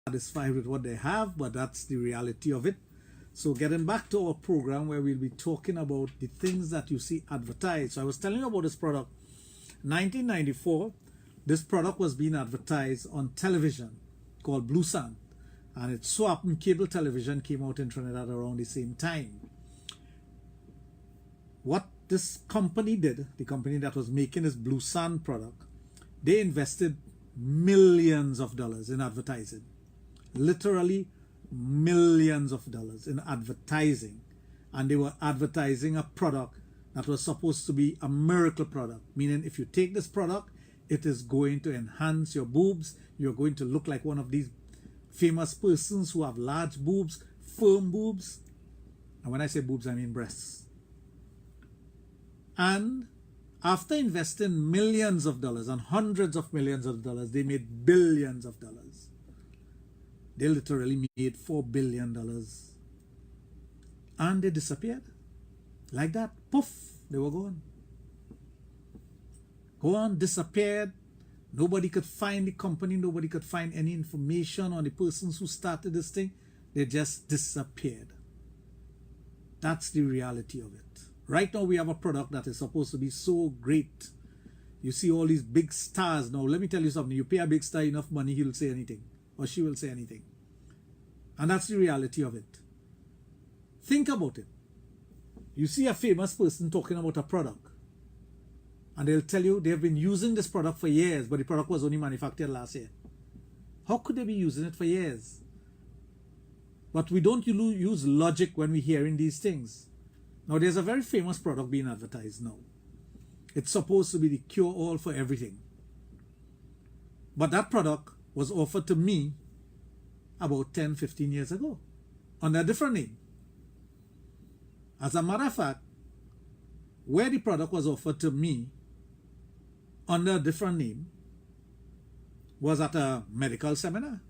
satisfied with what they have, but that's the reality of it. So getting back to our program where we'll be talking about the things that you see advertised. So I was telling you about this product. 1994, this product was being advertised on television called Blue Sand. And it so happened cable television came out in Trinidad around the same time. What this company did, the company that was making this Blue Sand product, they invested millions of dollars in advertising. Literally millions of dollars in advertising. And they were advertising a product that was supposed to be a miracle product. Meaning if you take this product, it is going to enhance your boobs. You're going to look like one of these famous persons who have large boobs, firm boobs. And when I say boobs, I mean breasts. And after investing millions of dollars and hundreds of millions of dollars, they made billions of dollars. They literally made $4 billion. And they disappeared. Like that. Poof, they were gone. Gone, disappeared. Nobody could find the company. Nobody could find any information on the persons who started this thing. They just disappeared. That's the reality of it. Right now we have a product that is supposed to be so great. You see all these big stars. Now let me tell you something. You pay a big star enough money, he'll say anything. Or she will say anything. And that's the reality of it. Think about it. You see a famous person talking about a product. And they'll tell you they've been using this product for years, but the product was only manufactured last year. How could they be using it for years? But we don't use logic when we're hearing these things. Now, there's a very famous product being advertised now. It's supposed to be the cure-all for everything. But that product was offered to me about 10, 15 years ago under a different name. As a matter of fact, where the product was offered to me under a different name was at a medical seminar.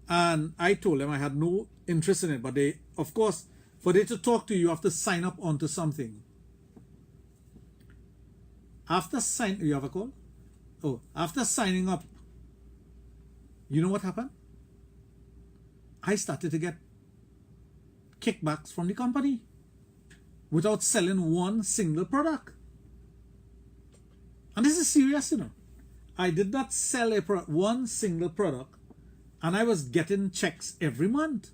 And I told them I had no interest in it, but they, of course, for they to talk to you, you have to sign up onto something. After you have a call? Oh, after signing up, you know what happened? I started to get kickbacks from the company without selling one single product. And this is serious, you know. I did not sell one single product, and I was getting checks every month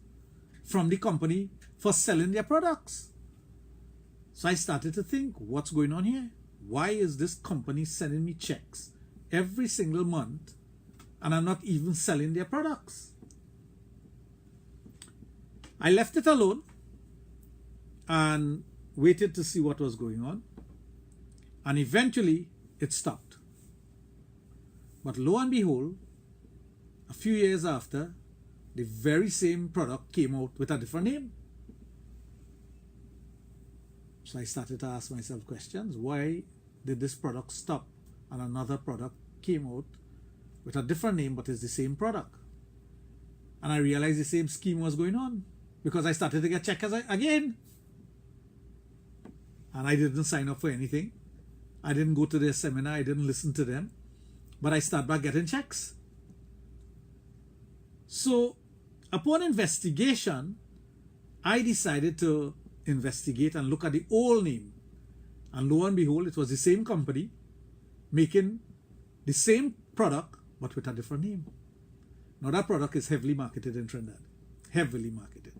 from the company for selling their products. So I started to think, what's going on here? Why is this company sending me checks every single month and I'm not even selling their products? I left it alone and waited to see what was going on. And eventually it stopped. But lo and behold, a few years after, the very same product came out with a different name. So I started to ask myself questions. Why did this product stop and another product came out with a different name but it's the same product? And I realized the same scheme was going on because I started to get checkers again. And I didn't sign up for anything. I didn't go to their seminar. I didn't listen to them. But I started back getting checks. So upon investigation, I decided to investigate and look at the old name. And lo and behold, it was the same company making the same product but with a different name. Now that product is heavily marketed in Trinidad. Heavily marketed.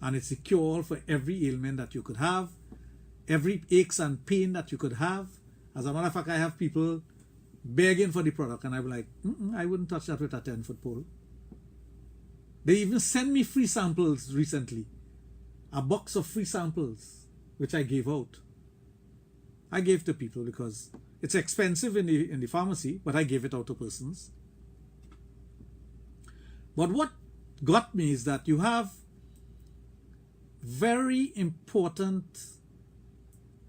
And it's a cure for every ailment that you could have, every aches and pain that you could have. As a matter of fact, I have people begging for the product and I'm like, I wouldn't touch that with a 10-foot pole. They even sent me free samples recently. A box of free samples, which I gave out. I gave to people because it's expensive in the pharmacy, but I gave it out to persons. But what got me is that you have very important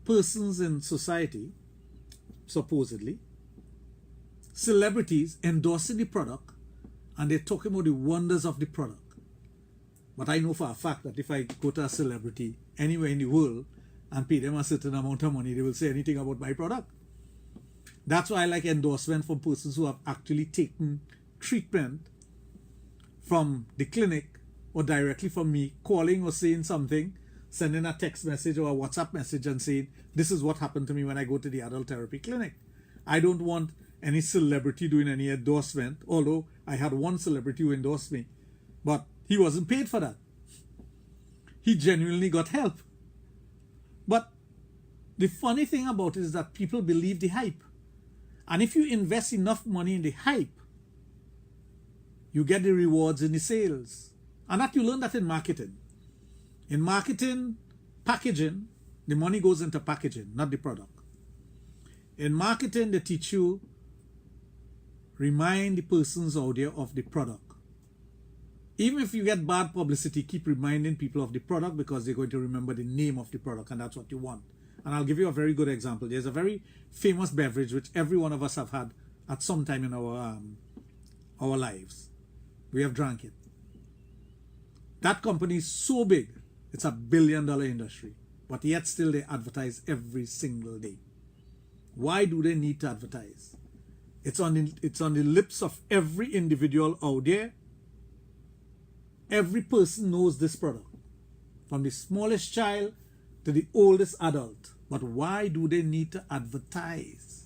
persons in society, supposedly, celebrities endorsing the product, and they're talking about the wonders of the product. But I know for a fact that if I go to a celebrity anywhere in the world and pay them a certain amount of money, they will say anything about my product. That's why I like endorsement from persons who have actually taken treatment from the clinic or directly from me calling or saying something, sending a text message or a WhatsApp message and saying, this is what happened to me when I go to the adult therapy clinic. I don't want any celebrity doing any endorsement, although I had one celebrity who endorsed me, but he wasn't paid for that. He genuinely got help. But the funny thing about it is that people believe the hype. And if you invest enough money in the hype, you get the rewards in the sales. And that you learn that in marketing. In marketing, packaging, the money goes into packaging, not the product. In marketing, they teach you, remind the persons out there of the product. Even if you get bad publicity, keep reminding people of the product because they're going to remember the name of the product, and that's what you want. And I'll give you a very good example. There's a very famous beverage which every one of us have had at some time in our lives. We have drank it. That company is so big, it's a $1 billion industry, but yet still they advertise every single day. Why do they need to advertise? It's on the lips of every individual out there. Every person knows this product, from the smallest child to the oldest adult. But why do they need to advertise?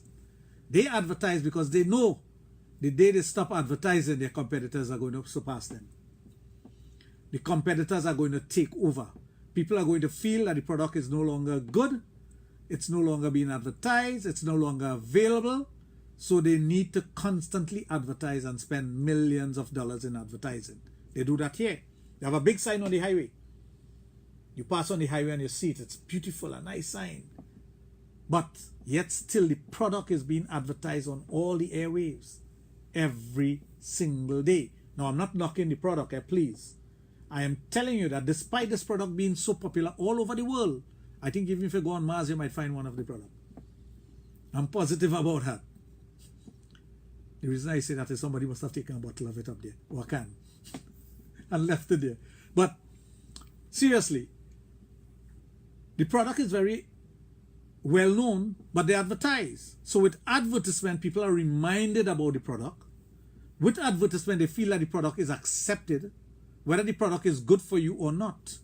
They advertise because they know the day they stop advertising, their competitors are going to surpass them. The competitors are going to take over. People are going to feel that the product is no longer good. It's no longer being advertised. It's no longer available. So they need to constantly advertise and spend millions of dollars in advertising. They do that here. They have a big sign on the highway. You pass on the highway and you see it. It's beautiful, a nice sign. But yet still the product is being advertised on all the airwaves every single day. Now, I'm not knocking the product, please. I am telling you that despite this product being so popular all over the world, I think even if you go on Mars, you might find one of the product. I'm positive about that. The reason I say that is somebody must have taken a bottle of it up there, or a can, and left it there. But seriously, the product is very well known, but they advertise. So with advertisement, people are reminded about the product. With advertisement, they feel that the product is accepted, whether the product is good for you or not.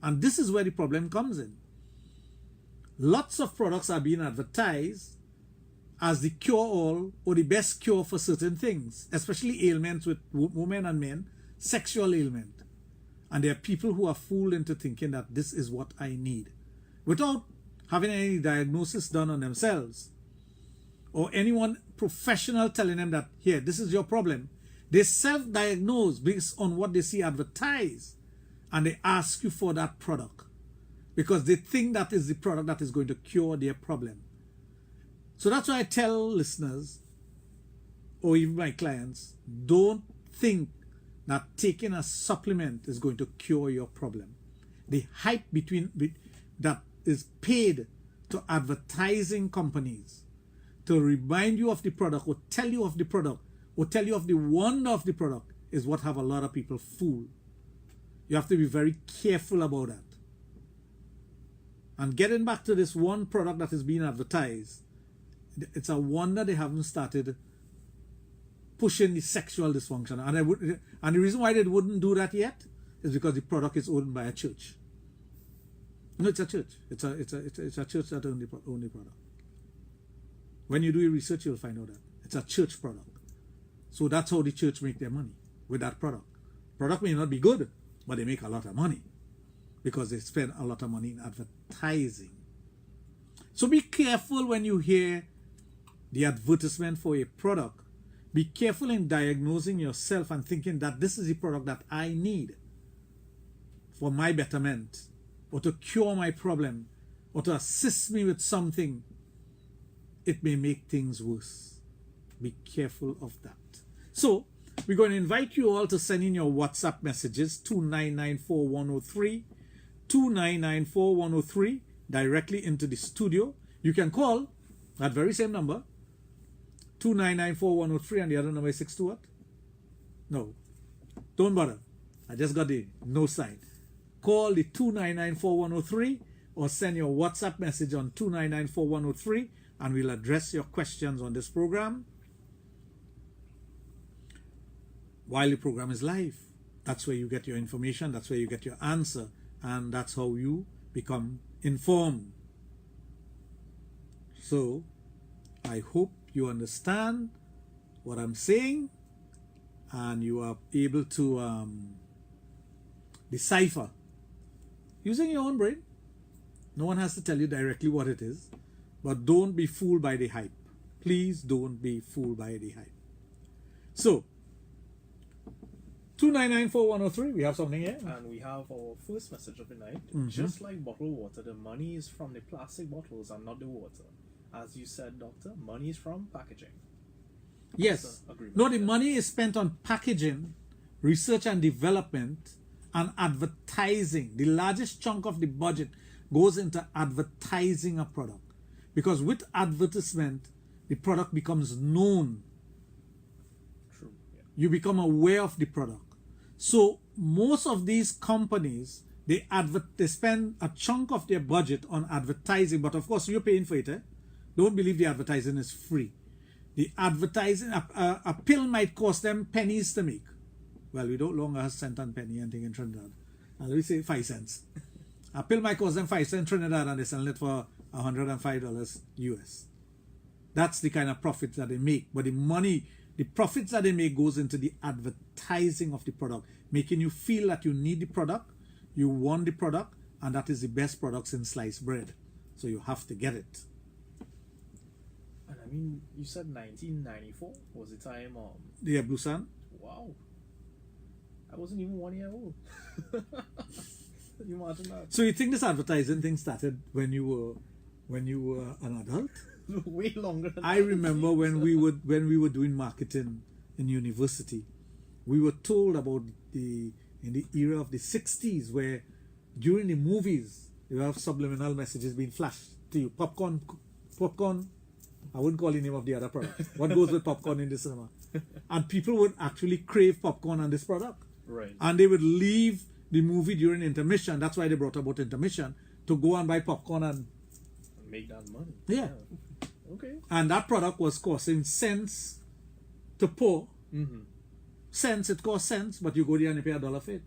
And this is where the problem comes in. Lots of products are being advertised as the cure-all or the best cure for certain things, especially ailments with women and men, sexual ailment. And there are people who are fooled into thinking that this is what I need, without having any diagnosis done on themselves, or anyone professional telling them that, here, this is your problem. They self-diagnose based on what they see advertised, and they ask you for that product because they think that is the product that is going to cure their problem. So that's why I tell listeners, or even my clients, don't think that taking a supplement is going to cure your problem. The hype that is paid to advertising companies to remind you of the product or tell you of the product or tell you of the wonder of the product is what have a lot of people fooled. You have to be very careful about that. And getting back to this one product that is being advertised, it's a wonder they haven't started pushing the sexual dysfunction. And the reason why they wouldn't do that yet is because the product is owned by a church. No, it's a church. It's a church that owns the product. When you do your research, you'll find out that it's a church product. So that's how the church make their money, with that product. Product may not be good, but they make a lot of money because they spend a lot of money in advertising. So be careful when you hear the advertisement for a product. Be careful in diagnosing yourself and thinking that this is the product that I need for my betterment, or to cure my problem, or to assist me with something. It may make things worse. Be careful of that. So, we're going to invite you all to send in your WhatsApp messages, 2994103, 2994103, directly into the studio. You can call that very same number, 2994103, and the other number is 62 what? No, don't bother. I just got the no sign. Call the 2994103 or send your WhatsApp message on 2994103 and we'll address your questions on this program. while the program is live. That's where you get your information, that's where you get your answer, and that's how you become informed. So, I hope you understand what I'm saying and you are able to decipher using your own brain. No one has to tell you directly what it is, but don't be fooled by the hype. Please don't be fooled by the hype. So, 2994103, we have something here. And we have our first message of the night. Just like bottled water, the money is from the plastic bottles and not the water. As you said, Doctor, money is from packaging. Yes. No, the money is spent on packaging, research and development, and advertising. The largest chunk of the budget goes into advertising a product. Because with advertisement, the product becomes known. True. Yeah. You become aware of the product. So most of these companies, they spend a chunk of their budget on advertising, but of course you're paying for it. Don't believe the advertising is free. The advertising, a pill might cost them pennies to make. Well, we don't longer have cent and penny anything in Trinidad. And we say 5 cents. A pill might cost them 5 cents in Trinidad and they sell it for $105 US. That's the kind of profits that they make. But the money, the profits that they make goes into the advertising of the product, making you feel that you need the product, you want the product, and that is the best products in sliced bread. So you have to get it. And I mean, you said 1994 was the time. The Blue Sun? Wow. I wasn't even 1 year old. You imagine that? So you think this advertising thing started when you were an adult? Way longer than I remember when we were doing marketing in university, we were told about in the era of the 60s where during the movies you have subliminal messages being flashed to you. Popcorn, I wouldn't call the name of the other product. What goes with popcorn in the cinema? And people would actually crave popcorn on this product. Right. And they would leave the movie during intermission. That's why they brought about intermission, to go and buy popcorn and make that money. Yeah. Okay. And that product was costing cents to pour. Cents, it costs cents, but you go there and you pay $1 for it.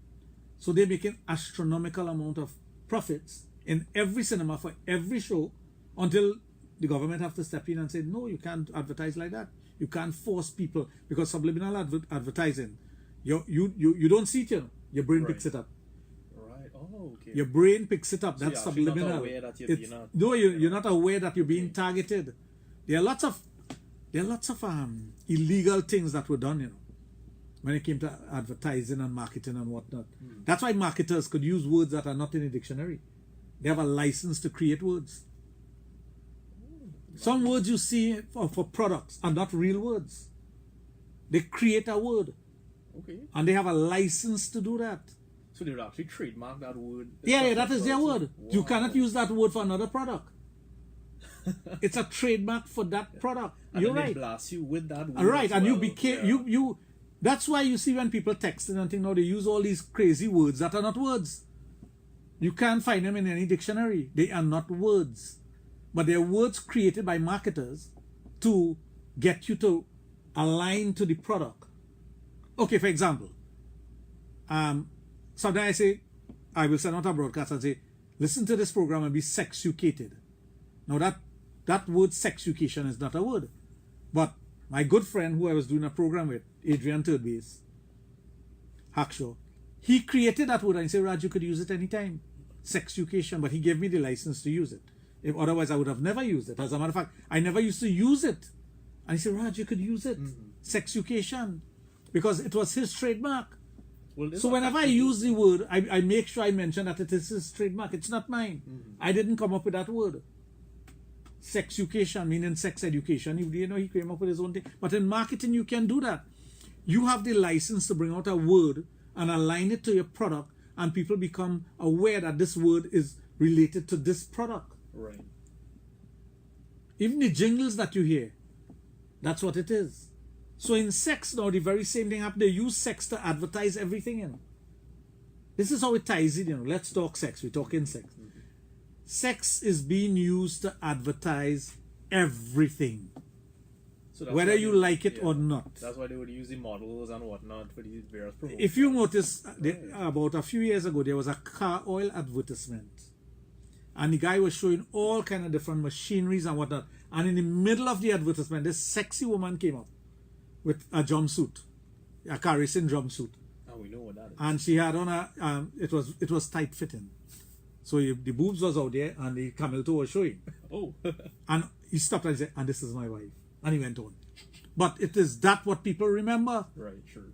So they're making astronomical amount of profits in every cinema for every show until the government have to step in and say, no, you can't advertise like that. You can't force people, because subliminal advertising, you don't see it, you know. Your brain picks it up. Right. Oh, okay. Your brain picks it up. So That's you're actually subliminal. not aware that you're not. No, you're not aware that you're being targeted. There are lots of illegal things that were done, you know, when it came to advertising and marketing and whatnot. That's why marketers could use words that are not in a dictionary. They have a license to create words. Some words you see for products are not real words. They create a word. Okay. And they have a license to do that. So they would actually trademark that word. Yeah, that is their word. Wow. You cannot use that word for another product. It's a trademark for that product. And You're then right. They blast you with that word. Right, and well. you that's why you see when people texting and thing now, they use all these crazy words that are not words. You can't find them in any dictionary. They are not words. But they're words created by marketers to get you to align to the product. Okay, for example, sometimes I say, I will send out a broadcast and say, listen to this program and be sexucated. Now that word sexucation is not a word. But my good friend who I was doing a program with, Adrian Thirdbase, Hackshaw, he created that word and he said, Raj, you could use it anytime. Sexucation, but he gave me the license to use it. If otherwise I would have never used it. As a matter of fact, I never used to use it. And he said, Raj, you could use it. Sexucation. Because it was his trademark. Well, so whenever I use the word, I make sure I mention that it is his trademark. It's not mine. I didn't come up with that word. Sexucation, meaning sex education. You know, he came up with his own thing. But in marketing, you can do that. You have the license to bring out a word and align it to your product, and people become aware that this word is related to this product. Right. Even the jingles that you hear, that's what it is. So in sex now, the very same thing happened. They use sex to advertise everything, you know. This is how it ties in, you know. Let's talk sex. We're talking sex. Sex is being used to advertise everything. So that's whether why you they- like it yeah. or not. That's why they would use the models and whatnot for these various programs. If you notice, Right. about a few years ago, there was a car oil advertisement, and the guy was showing all kind of different machineries and whatnot. And in the middle of the advertisement, this sexy woman came up with a jumpsuit, a car racing jumpsuit, And we know what that is. and she had on a it was tight fitting, so the boobs was out there and the camel toe was showing. Oh. And he stopped and said, "And this is my wife," and he went on. But it is that what people remember. Right, true.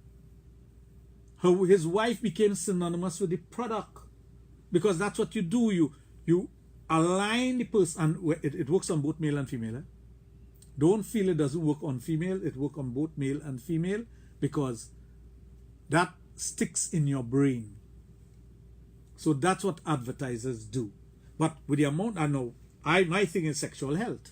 His wife became synonymous with the product, because that's what you do. You align the person, and it works on both male and female. Don't feel it doesn't work on female. It works on both male and female, because that sticks in your brain. So that's what advertisers do. But with the amount, I know, my thing is sexual health.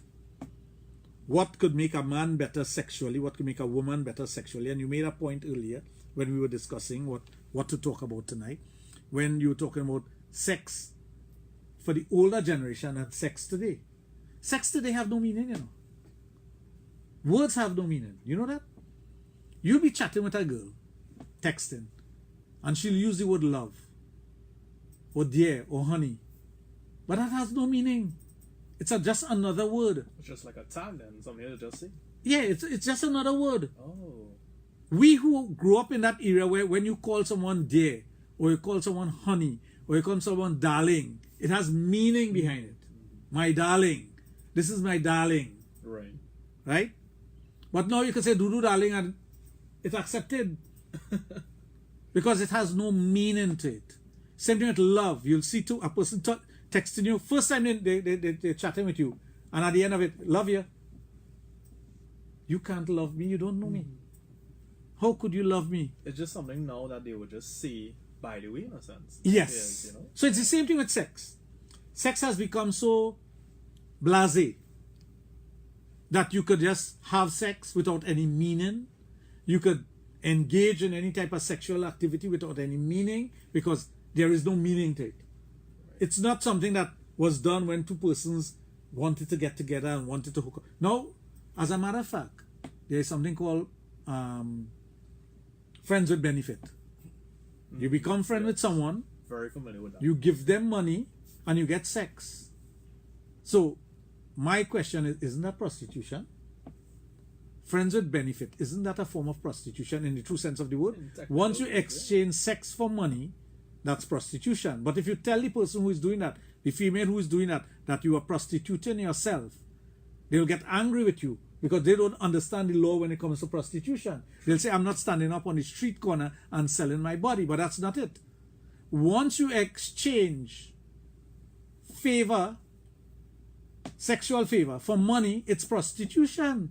What could make a man better sexually? What could make a woman better sexually? And you made a point earlier when we were discussing what to talk about tonight, when you were talking about sex for the older generation and sex today. Sex today have no meaning, you know. Words have no meaning. You know that? You'll be chatting with a girl, texting, and she'll use the word love, or dear, or honey. But that has no meaning. It's just another word. It's just like a tag then, something to just say. Yeah, it's just another word. Oh. We who grew up in that era where when you call someone dear, or you call someone honey, or you call someone darling, it has meaning behind it. My darling. This is my darling. Right. Right? But now you can say Dudu darling and it's accepted. Because it has no meaning to it. Same thing with love. You'll see a person texting you. First time they're chatting with you. And at the end of it, love you. You can't love me. You don't know me. How could you love me? It's just something now that they would just say by the way, in a sense. Yes. You know? So it's the same thing with sex. Sex has become so blasé that you could just have sex without any meaning. You could engage in any type of sexual activity without any meaning, because there is no meaning to it. It's not something that was done when two persons wanted to get together and wanted to hook up. Now, as a matter of fact, there is something called friends with benefit. You become friend with someone, Very familiar with that. you give them money, and you get sex. So, my question is, isn't that prostitution? Friends with benefit, isn't that a form of prostitution in the true sense of the word? Technically, Once you yeah. exchange sex for money, that's prostitution. But if you tell the person who is doing that, the female who is doing that, that you are prostituting yourself, they'll get angry with you, because they don't understand the law when it comes to prostitution. They'll say, I'm not standing up on the street corner and selling my body, but that's not it. Once you exchange favor, sexual favor for money, it's prostitution.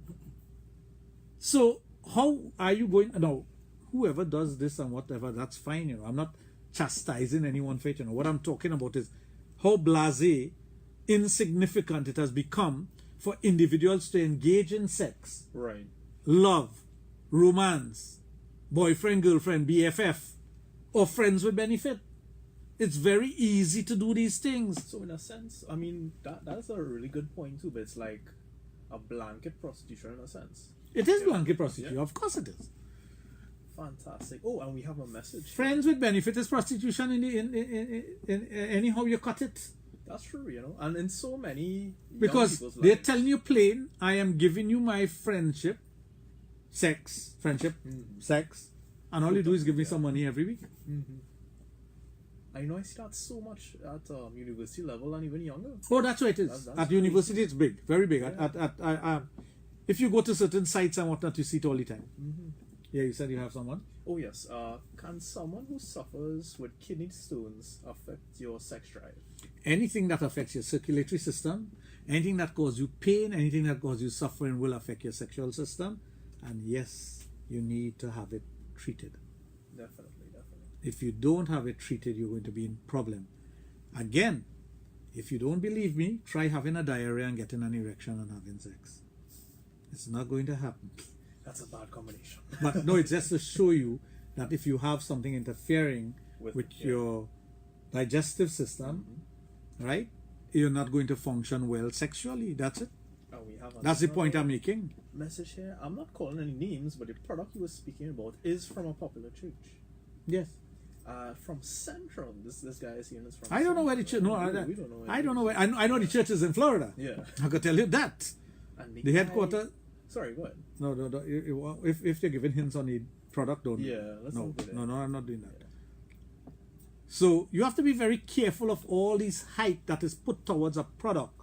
So how are you going, now, whoever does this and whatever, that's fine, you know. I'm not chastising anyone for it, you know. What I'm talking about is how blasé, insignificant it has become for individuals to engage in sex, Right. love, romance, boyfriend, girlfriend, BFF, or friends with benefit. It's very easy to do these things. So in a sense, I mean that's a really good point too, but it's like a blanket prostitution in a sense. It is Yeah. blanket prostitution, Yeah. of course it is. Fantastic. Oh, and we have a message. Friends with benefit is prostitution in anyhow you cut it. That's true, you know. And in so many young Because people's they're lives- telling you plain, I am giving you my friendship, sex, sex, and all you do is give me some money every week. I know I see that so much at university level and even younger. Oh, that's what it is. That's At university, it's big, very big. Yeah. If you go to certain sites and whatnot, you see it all the time. Yeah, you said you have someone. Oh yes. Can someone who suffers with kidney stones affect your sex drive? Anything that affects your circulatory system, anything that causes you pain, anything that causes you suffering will affect your sexual system. And yes, you need to have it treated. Definitely. If you don't have it treated, you're going to be in problem. Again, if you don't believe me, try having a diarrhea and getting an erection and having sex. It's not going to happen. That's a bad combination. But no, it's just to show you that if you have something interfering with your digestive system, right, you're not going to function well sexually. That's it. And we have That's the another- point I'm making. message here. I'm not calling any names, but the product you were speaking about is from a popular church. Yes. From Central. This guy is saying it's from. I don't know where the church. No, we don't know. Where I don't know where. I know the church is in Florida. Yeah. I could tell you that. And The guy- headquarters. Sorry, go ahead. No. If they're giving hints on the product, don't. Yeah, let's No, not do that. no, I'm not doing that. So you have to be very careful of all these hype that is put towards a product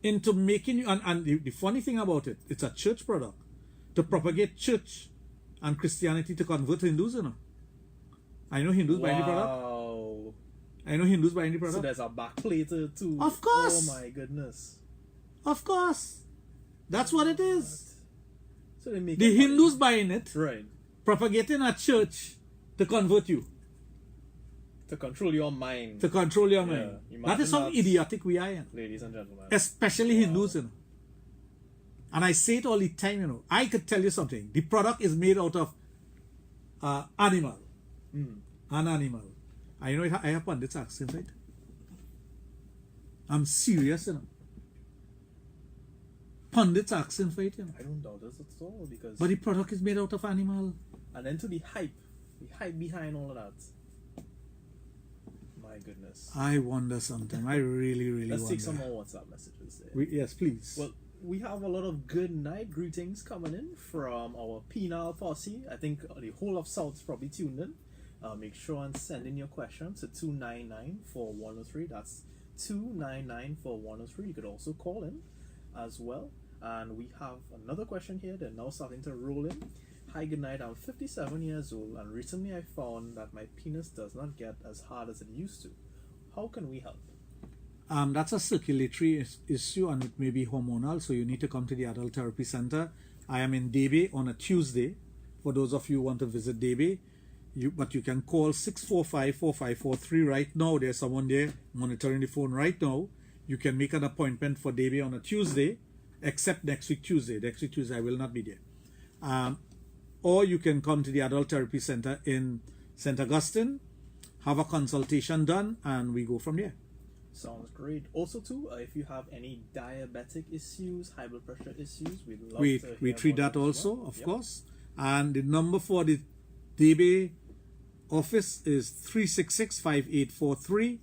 into making you. And the funny thing about it, it's a church product to propagate church and Christianity to convert Hindus. You know. I know Hindus buying the product. Wow. I know Hindus buying the So product. there's a backplater too. Of course. Oh my goodness. Of course, that's what it is. So they make The it money. Hindus buying it, Right. propagating a church to convert you, To control your mind. to control your Yeah, mind. That imagine is how that. idiotic we are, you know. Ladies and gentlemen. Especially Hindus, you know. And I say it all the time, you know. I could tell you something. The product is made out of animal. An animal. I know I have pundits accent, right? I'm serious, you know. Pundits accent, right, you know. I don't doubt this at all because But the product is made out of animal. and then to the hype behind all of that. My goodness. I wonder sometimes. I really, really Let's wonder. take some more WhatsApp messages there. Yes, please. Well, we have a lot of good night greetings coming in from our penal posse. I think the whole of South's probably tuned in. Make sure and send in your questions to 299-4103. That's 299-4103. You could also call in as well. And we have another question here. They're now starting to roll in. Hi, good night. I'm 57 years old, and recently I found that my penis does not get as hard as it used to. How can we help? That's a circulatory issue, and it may be hormonal, so you need to come to the Adult Therapy Center. I am in Debe on a Tuesday. For those of you who want to visit Debe, but you can call 645-4543 right now. There's someone there monitoring the phone right now. You can make an appointment for Debe on a Tuesday, except next week Tuesday. Next week Tuesday I will not be there. Or you can come to the Adult Therapy Center in St. Augustine, have a consultation done, and we go from there. Sounds great. Also, too, if you have any diabetic issues, high blood pressure issues, we'd love We to hear treat about that as also, well. of Yep. course. And the number for the DB office is 366-5843,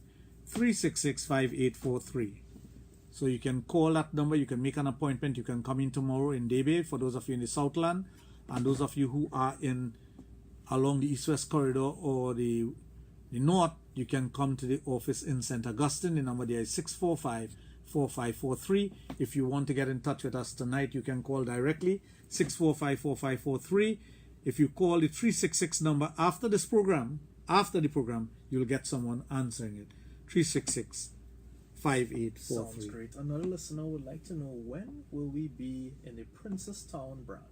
366-5843. So you can call that number, you can make an appointment, you can come in tomorrow in Debe for those of you in the Southland, and those of you who are in along the East-West corridor or the North, you can come to the office in St. Augustine. The number there is 645-4543. If you want to get in touch with us tonight, you can call directly 645-4543. If you call the 366 number after the program, you'll get someone answering it. 366-5843. Sounds great. Another listener would like to know, when will we be in the Princestown branch?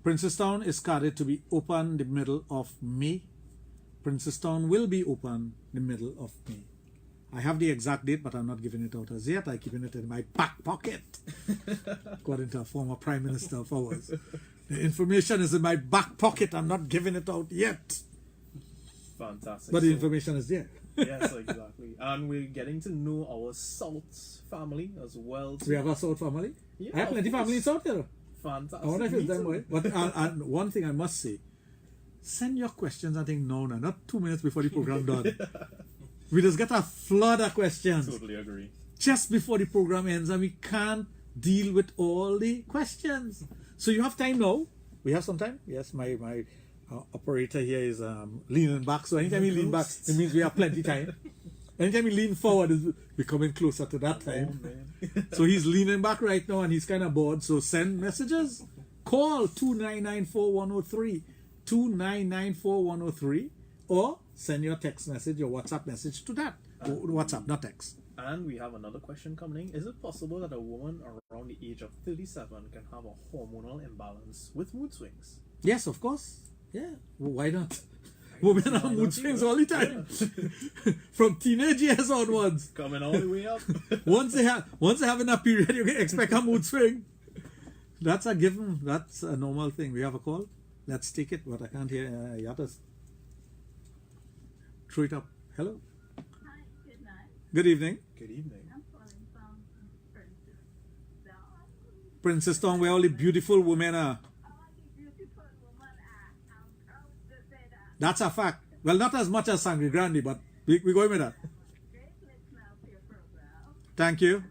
Princestown is scheduled to be open the middle of May. Princestown will be open the middle of May. I have the exact date, but I'm not giving it out as yet. I'm keeping it in my back pocket, according to a former Prime Minister of ours. The information is in my back pocket. I'm not giving it out yet. Fantastic. But the So- information is there. Yes, exactly. And we're getting to know our South family as well. We have a South family. Yeah, I have plenty of family in course. South there. Fantastic. I wonder if Me it's them too. way. But and one thing I must say, send your questions, I think, now, not 2 minutes before the program done. We just get a flood of questions Totally agree. just before the program ends, and we can't deal with all the questions. So you have time now. We have some time. Yes, my operator here is leaning back. So anytime he lean back, it means we have plenty time. Anytime he lean forward, we're coming closer to that Oh, time. man. So he's leaning back right now, and he's kind of bored. So send messages. Call 299-4103, 299-4103, or send your text message, your WhatsApp message to that. WhatsApp, not text. And we have another question coming in. Is it possible that a woman around the age of 37 can have a hormonal imbalance with mood swings? Yes, of course. Yeah. Well, why not? Women have mood swings all the time. From teenage years onwards. Coming all the way up. Once they have in a period, you can expect a mood swing. That's a given. That's a normal thing. We have a call. Let's take it. But I can't hear Yatas. Throw it up. Hello. Hi, good night. Good evening. Good evening. I'm calling from Princess Down. Princess Town, where all the beautiful women are. That's a fact. Well, not as much as Sangre Grande, but we going with that. Thank you.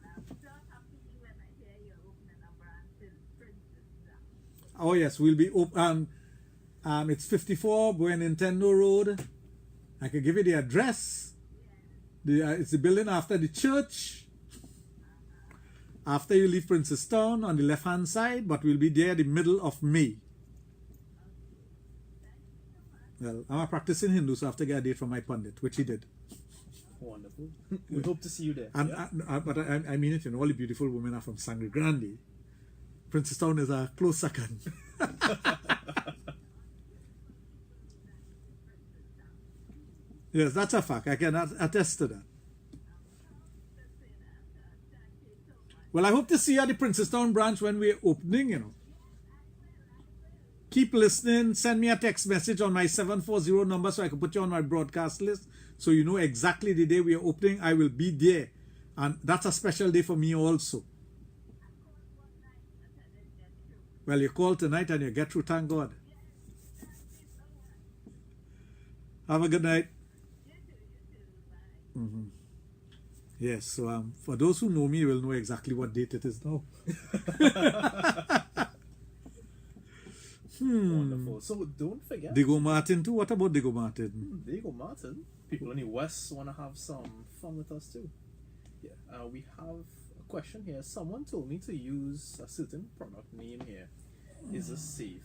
Oh yes, we'll be open. It's 54 Buen Nintendo Road. I can give you the address. It's the building after the church. After you leave Princess Town on the left hand side, but we'll be there the middle of May. Well, I'm a practicing Hindu, so I have to get a date from my pundit, which he did. Wonderful. We hope to see you there. And, Yeah. but I mean it, you know, all the beautiful women are from Sangre Grande. Princess Town is a close second. Yes, that's a fact. I can attest to that. Well, I hope to see you at the Princess Town branch when we're opening, you know. Keep listening. Send me a text message on my 740 number so I can put you on my broadcast list so you know exactly the day we are opening. I will be there. And that's a special day for me also. Well, you call tonight and you get through, thank God. Have a good night. Yes, so for those who know me, you will know exactly what date it is now. Wonderful. So don't forget. Diego Martin too? What about Diego Martin? Diego Martin. People in the West want to have some fun with us too. Yeah. We have a question here. Someone told me to use a certain product name here. Is this safe?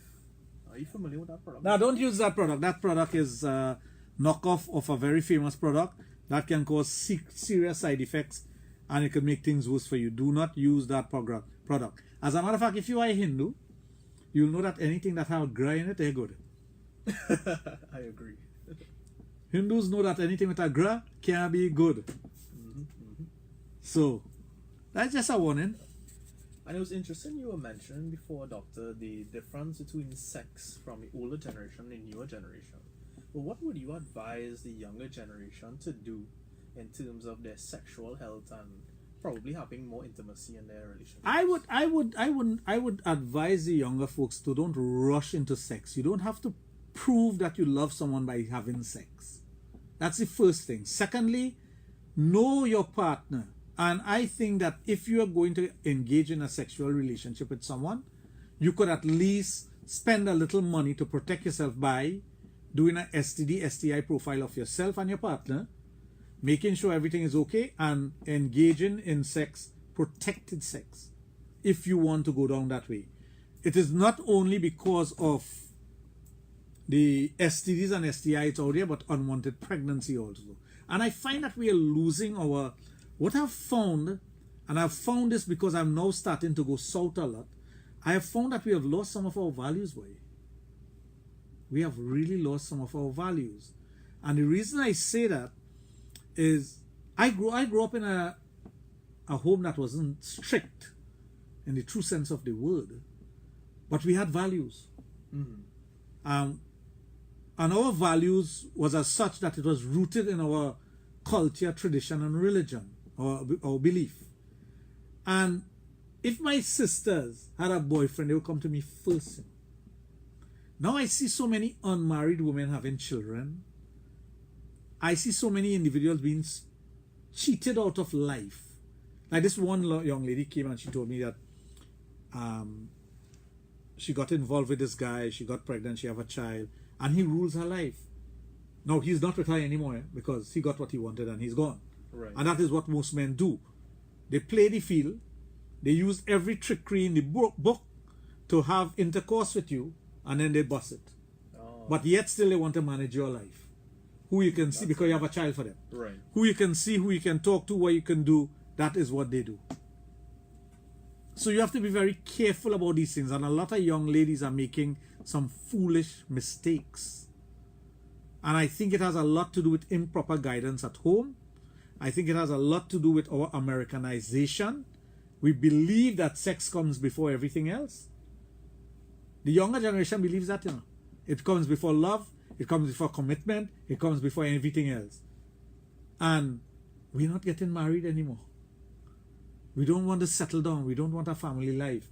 Are you familiar with that product? Now, don't use that product. That product is a knockoff of a very famous product that can cause serious side effects and it can make things worse for you. Do not use that product. As a matter of fact, if you are a Hindu, you'll know that anything that has gra in it, they're good. I agree. Hindus know that anything with a gra can be good. So, that's just a warning. And it was interesting you were mentioning before, Doctor, the difference between sex from the older generation and the newer generation. Well, what would you advise the younger generation to do in terms of their sexual health and probably having more intimacy in their relationship? I would advise the younger folks to don't rush into sex. You don't have to prove that you love someone by having sex. That's the first thing. Secondly, know your partner. And I think that if you are going to engage in a sexual relationship with someone, you could at least spend a little money to protect yourself by doing an STD, STI profile of yourself and your partner, making sure everything is okay, and engaging in sex, protected sex, if you want to go down that way. It is not only because of the STDs and STIs out there, but unwanted pregnancy also. And I find that we are losing our... What I've found, and I've found this because I'm now starting to go south a lot, I have found that we have lost some of our values, boy. We have really lost some of our values. And the reason I say that is I grew up in a home that wasn't strict in the true sense of the word, but we had values. And our values was as such that it was rooted in our culture, tradition, and religion, our belief. And if my sisters had a boyfriend, they would come to me first. Now I see so many unmarried women having children. I see so many individuals being cheated out of life. Like this one young lady came and she told me that she got involved with this guy, she got pregnant, she have a child, and he rules her life. Now he's not with her anymore because he got what he wanted and he's gone. Right. And that is what most men do. They play the field, they use every trickery in the book to have intercourse with you, and then they bust it. Oh. But yet still they want to manage your life. Who you can see because you have a child for them. Right. Who you can see, who you can talk to, what you can do, that is what they do. So you have to be very careful about these things, and a lot of young ladies are making some foolish mistakes. And I think it has a lot to do with improper guidance at home. I think it has a lot to do with our Americanization. We believe that sex comes before everything else. The younger generation believes that, you know. It comes before love, it comes before commitment, it comes before everything else. And we're not getting married anymore. We don't want to settle down. We don't want a family life.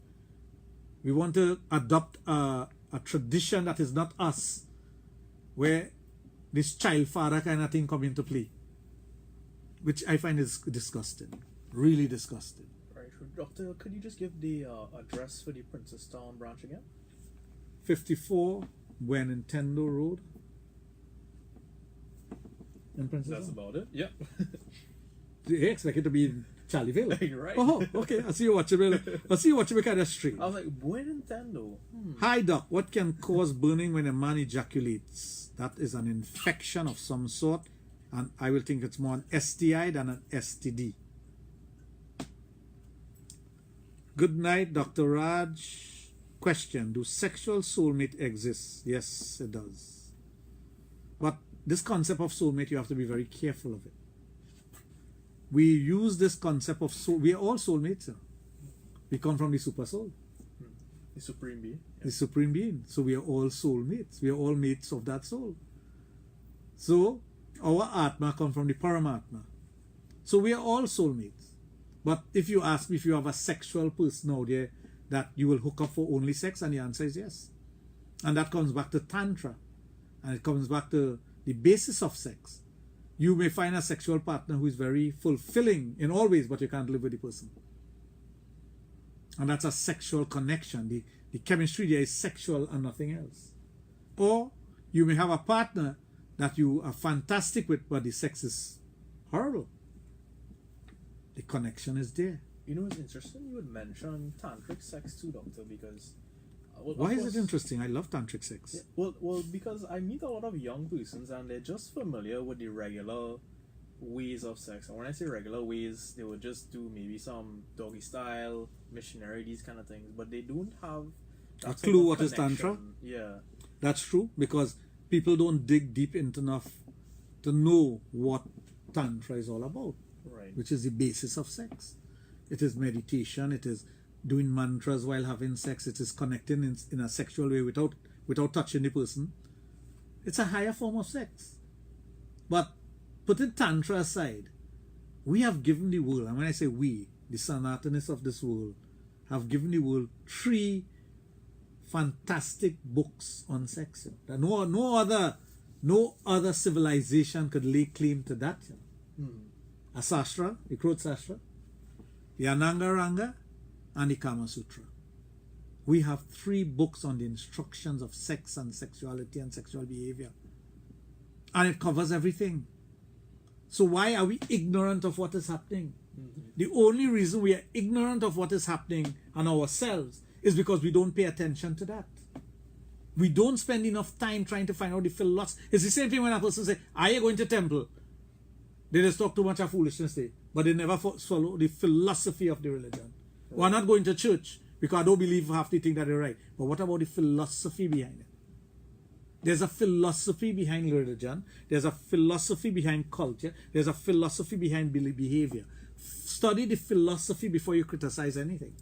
We want to adopt a tradition that is not us, where this child father kind of thing come into play, which I find is disgusting, really disgusting. Right. Doctor, could you just give the address for the Princestown branch again? 54 Nintendo Road in Princess. That's about it. Yeah. They expect it to be in Charlieville. Right. Oh, okay. I see you watching it. I see you watching it kind of street. I was like, Buen Nintendo. Hi, Doc. What can cause burning when a man ejaculates? That is an infection of some sort, and I will think it's more an STI than an STD. Good night, Dr. Raj. Question: do sexual soulmate exist? Yes, it does. But this concept of soulmate, you have to be very careful of it. We use this concept of soul. We are all soulmates. We come from the super soul, The Supreme Being. Yeah. the supreme being. So we are all soulmates. We are all mates of that soul. So our Atma come from the Paramatma. So we are all soulmates. But if you ask me if you have a sexual person out there that you will hook up for only sex, and the answer is yes. And that comes back to Tantra. And it comes back to the basis of sex. You may find a sexual partner who is very fulfilling in all ways, but you can't live with the person. And that's a sexual connection. The chemistry there is sexual and nothing else. Or you may have a partner that you are fantastic with, but the sex is horrible. The connection is there. You know, it's interesting you would mention tantric sex too, Doctor, because... well, Why of is course- it interesting? I love tantric sex. Yeah, well, because I meet a lot of young persons and they're just familiar with the regular ways of sex. And when I say regular ways, they would just do maybe some doggy style, missionary, these kind of things. But they don't have that A sort clue of what is Tantra? connection. Yeah. That's true, because people don't dig deep into enough to know what Tantra is all about, Right. which is the basis of sex. It is meditation, it is doing mantras while having sex, it is connecting in a sexual way without touching the person. It's a higher form of sex. But putting Tantra aside, we have given the world, and when I say we, the Sanatanists of this world, have given the world 3 fantastic books on sex. That no other civilization could lay claim to that. A Sastra, the Krota Sastra, the Ananga Ranga, and the Kama Sutra. We have 3 books on the instructions of sex and sexuality and sexual behavior. And it covers everything. So why are we ignorant of what is happening? The only reason we are ignorant of what is happening on ourselves is because we don't pay attention to that. We don't spend enough time trying to find out the philosophy. It's the same thing when a person says, are you going to temple? They just talk too much of foolishness there, but they never follow the philosophy of the religion. Right. We're not going to church because I don't believe half the thing that they're right. But what about the philosophy behind it? There's a philosophy behind religion. There's a philosophy behind culture. There's a philosophy behind behavior. Study the philosophy before you criticize anything.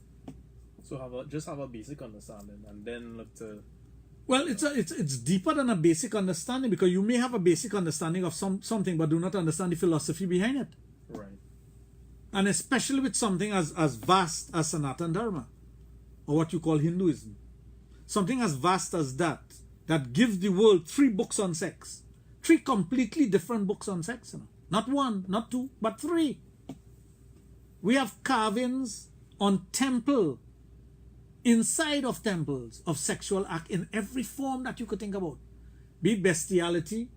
So just have a basic understanding and then look to... Well, it's deeper than a basic understanding, because you may have a basic understanding of something but do not understand the philosophy behind it. Right. And especially with something as vast as Sanatana Dharma, or what you call Hinduism. Something as vast as that gives the world 3 books on sex. 3 completely different books on sex. Not 1, not 2, but 3. We have carvings on temple, inside of temples, of sexual act in every form that you could think about. Be it bestiality,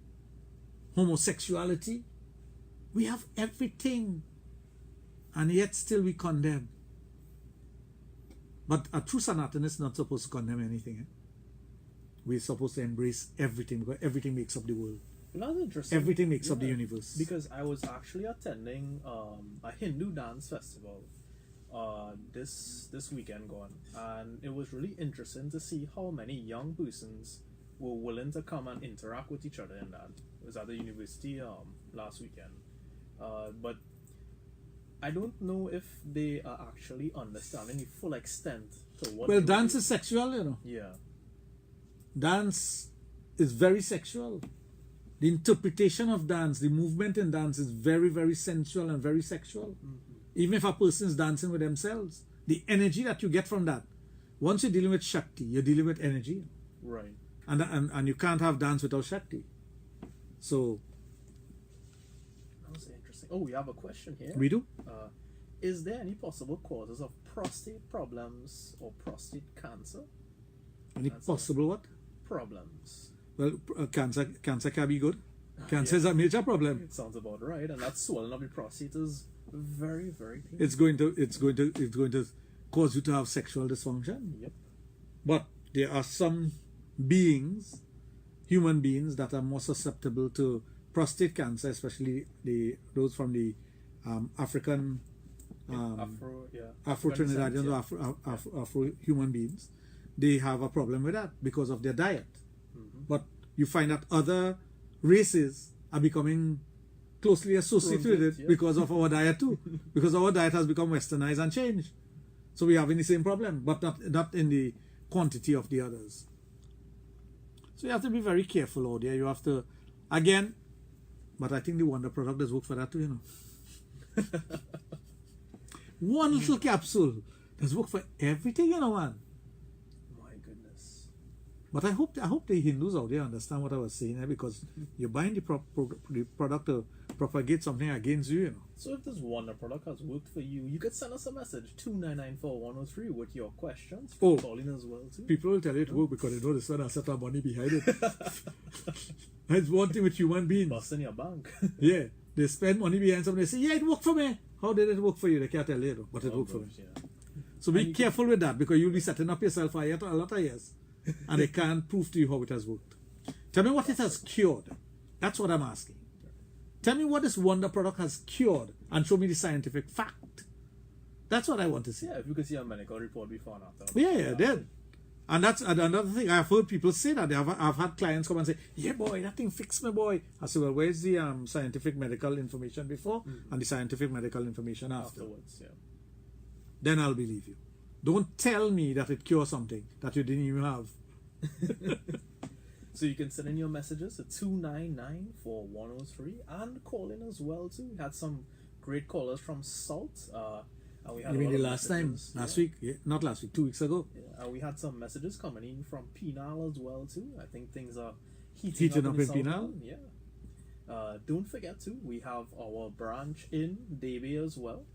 homosexuality. We have everything. And yet still we condemn. But a true Sanatana is not supposed to condemn anything. We're supposed to embrace everything, because everything makes up the world. Well, that's interesting. Everything makes up the universe. Because I was actually attending a Hindu dance festival this weekend gone, and it was really interesting to see how many young persons were willing to come and interact with each other in that. It was at the university last weekend. But I don't know if they are actually understanding the full extent to what... Well, they dance do. is sexual, you know. Yeah. Dance is very sexual. The interpretation of dance, the movement in dance is very, very sensual and very sexual. Even if a person is dancing with themselves, the energy that you get from that, once you're dealing with Shakti, you're dealing with energy. Right. And you can't have dance without Shakti. So That was interesting. Oh, we have a question here. we do. Is there any possible causes of prostate problems or prostate cancer? Any That's possible what? Problems. Well, cancer can be good. Cancer is a major problem. It sounds about right, and that swelling of the prostate is very, very painful. It's going to cause you to have sexual dysfunction. Yep. But there are some beings, human beings, that are more susceptible to prostate cancer, especially those from the African, Afro Trinidadians or Afro human beings. They have a problem with that because of their diet. But you find that other races are becoming closely associated with it because of our diet too. Because our diet has become westernized and changed. So we are having the same problem, but not in the quantity of the others. So you have to be very careful out there. You have to, again, but I think the Wonder product does work for that too, you know. One little capsule does work for everything, you know, man. My goodness. But I hope the Hindus out there understand what I was saying, because you're buying the product to propagate something against you, you know. So if this Wonder product has worked for you, you could send us a message 2994103 with your questions. Oh, calling as well too. People will tell you it work because they know this one has set our money behind it. That's one thing with human beings. Busting your bank. Yeah, they spend money behind something. They say, yeah, it worked for me. How did it work for you? They can't tell you, though, but it worked for me. Yeah. So be careful with that, because you'll be setting up yourself for a lot of years, and they can't prove to you how it has worked. Tell me what it has cured. That's what I'm asking. Tell me what this Wonder product has cured, and show me the scientific fact. That's what I want to see. Yeah, if you could see a medical report before and after. Yeah, then. And that's another thing. I've heard people say that. I've had clients come and say, yeah, boy, that thing fixed me, boy. I say, well, where's the scientific medical information before and the scientific medical information Afterwards, yeah. Then I'll believe you. Don't tell me that it cures something that you didn't even have. So you can send in your messages at 2994103 and call in as well too. We had some great callers from Salt. And we had You mean a the lot of last time? messages. Last Yeah. week? Yeah, not last week, 2 weeks ago. Yeah, we had some messages coming in from Penal as well too. I think things are Heating up in South Penal? End. Yeah. Don't forget too, we have our branch in Davie as well.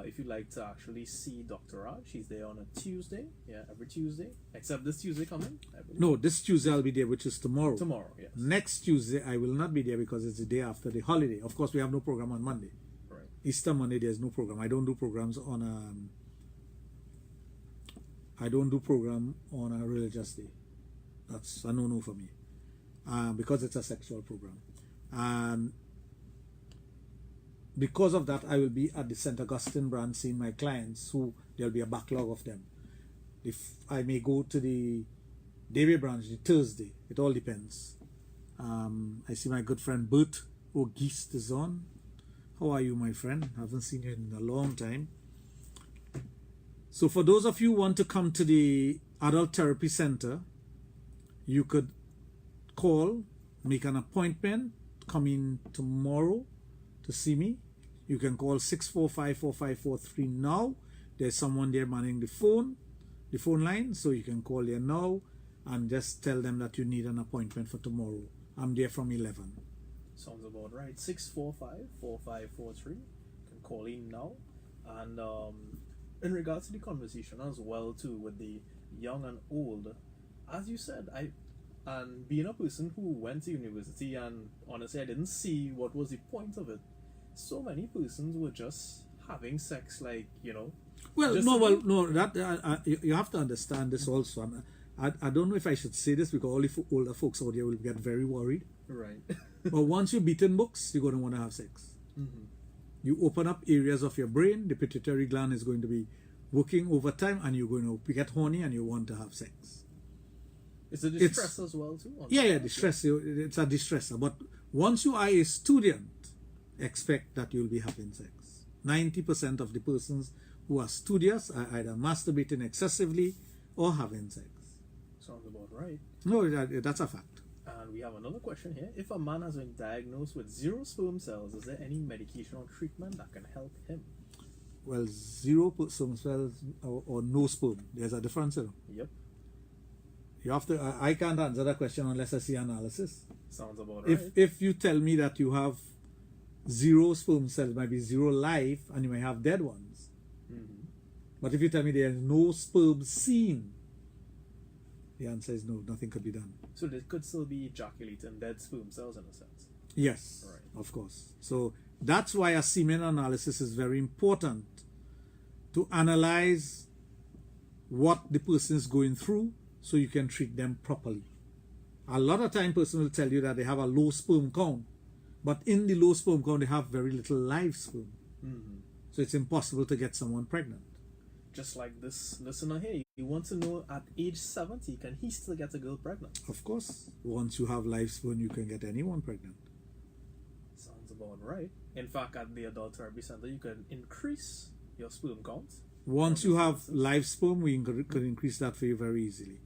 If you'd like to actually see Dr. Raj, she's there on a Tuesday. Yeah, every Tuesday. Except this Tuesday coming. I believe. No, this Tuesday I'll be there, which is tomorrow. Tomorrow, yes. Next Tuesday I will not be there because it's the day after the holiday. Of course, we have no program on Monday. Right. Easter Monday, there's no program. I don't do programs on a religious day. That's a no-no for me, because it's a sexual program. And because of that, I will be at the St. Augustine branch seeing my clients, who there'll be a backlog of them. If I may go to the Davie branch the Thursday, it all depends. I see my good friend Bert Auguste is on. How are you, my friend? Haven't seen you in a long time. So for those of you who want to come to the Adult Therapy Center, you could call, make an appointment, come in tomorrow to see me. You can call 645-4543 now. There's someone there manning the phone line, so you can call there now and just tell them that you need an appointment for tomorrow. I'm there from 11. Sounds about right. 645-4543. You can call in now. And in regards to the conversation as well too, with the young and old, as you said, and being a person who went to university, and honestly I didn't see what was the point of it. So many persons were just having sex, like, you know. That you have to understand this also. I don't know if I should say this, because all the older folks out there will get very worried. Right. But once you've beaten books, you're going to want to have sex. Mm-hmm. You open up areas of your brain, the pituitary gland is going to be working overtime, and you're going to get horny and you want to have sex. It's a distress as well too. Yeah, distress. It's a distressor. But once you are a student, expect that you'll be having sex. 90% of the persons who are studious are either masturbating excessively or having sex. Sounds about right. No, that's a fact. And we have another question here. If a man has been diagnosed with 0 sperm cells, is there any medication or treatment that can help him? well, zero sperm cells or no sperm. There's a difference, you know. Yep. You have to. I can't answer that question unless I see analysis. Sounds about right. If you tell me that you have zero sperm cells, might be zero life, and you may have dead ones. Mhm. But if you tell me there is no sperm seen, the answer is no. Nothing could be done. So they could still be ejaculating dead sperm cells in a sense. Yes, Right. of course. So that's why a semen analysis is very important, to analyze what the person is going through so you can treat them properly. A lot of time person will tell you that they have a low sperm count, but in the low sperm count they have very little live sperm. Mhm. So it's impossible to get someone pregnant. Just like this listener here, you want to know at age 70, can he still get a girl pregnant? Of course, once you have live sperm, you can get anyone pregnant. Sounds about right. In fact, at the Adult Therapy Center, you can increase your sperm count. Once you have live sperm, we could increase that for you very easily.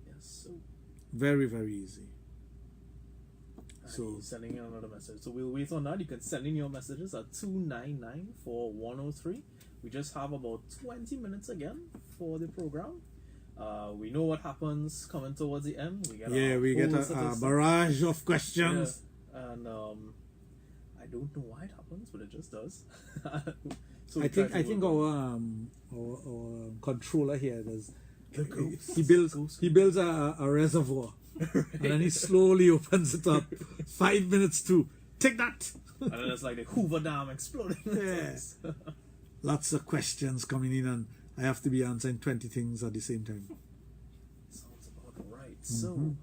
Yes, so Very, very easy. and So- he's sending in another message. So we'll wait on that. You can send in your messages at 299-4103. We just have about 20 minutes again for the program. We know what happens coming towards the end. We get We get whole a statistics. barrage of questions. Yeah, and I don't know why it happens, but it just does. So I we try think to I think work on our controller here does. The ghost. He builds Ghost. he builds a reservoir, and then he slowly opens it up. 5 minutes to take that. it. And then it's like the Hoover Dam exploding. Yeah. Lots of questions coming in, and I have to be answering 20 things at the same time. Sounds about right. So,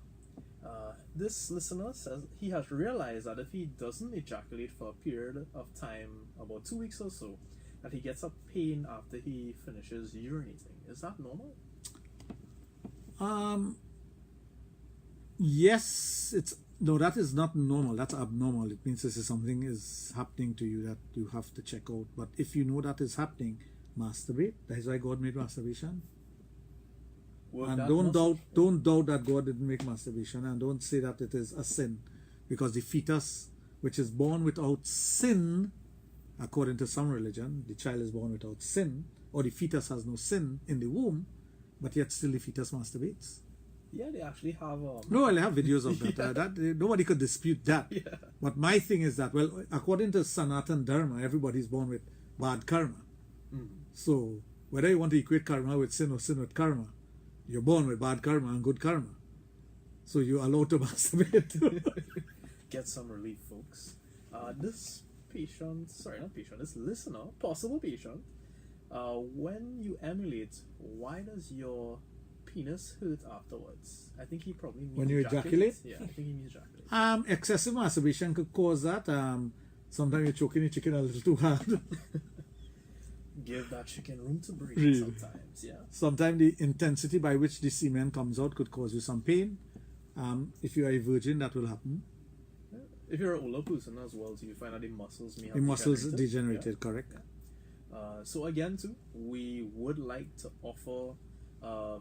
this listener says he has realized that if he doesn't ejaculate for a period of time, about 2 weeks or so, that he gets a pain after he finishes urinating. Is that normal? Yes, that is not normal. That's abnormal. It means this is something is happening to you that you have to check out. But if you know that is happening, masturbate. That is why God made masturbation. Work And that don't muscle? doubt that God didn't make masturbation, and don't say that it is a sin, because the fetus, which is born without sin, according to some religion, the child is born without sin, or the fetus has no sin in the womb, but yet still the fetus masturbates. Yeah, they actually have. No, I have videos of that. Nobody could dispute that. Yeah. But my thing is that, well, according to Sanatan Dharma, everybody's born with bad karma. So whether you want to equate karma with sin or sin with karma, you're born with bad karma and good karma. So you're allowed to masturbate. Get some relief, folks. This patient, sorry, not patient, this listener, possible patient, when you emulate, why does your penis hurt afterwards? I think he probably means When you ejaculate? Yeah, I think he means ejaculate. Excessive masturbation could cause that. Sometimes you're choking your chicken a little too hard. Give that chicken room to breathe Really? sometimes, yeah. Sometimes the intensity by which the semen comes out could cause you some pain. If you are a virgin, that will happen. If you're an older person as well, so you find that the muscles may have The muscles degenerated. degenerated, correct? So again, too, we would like to offer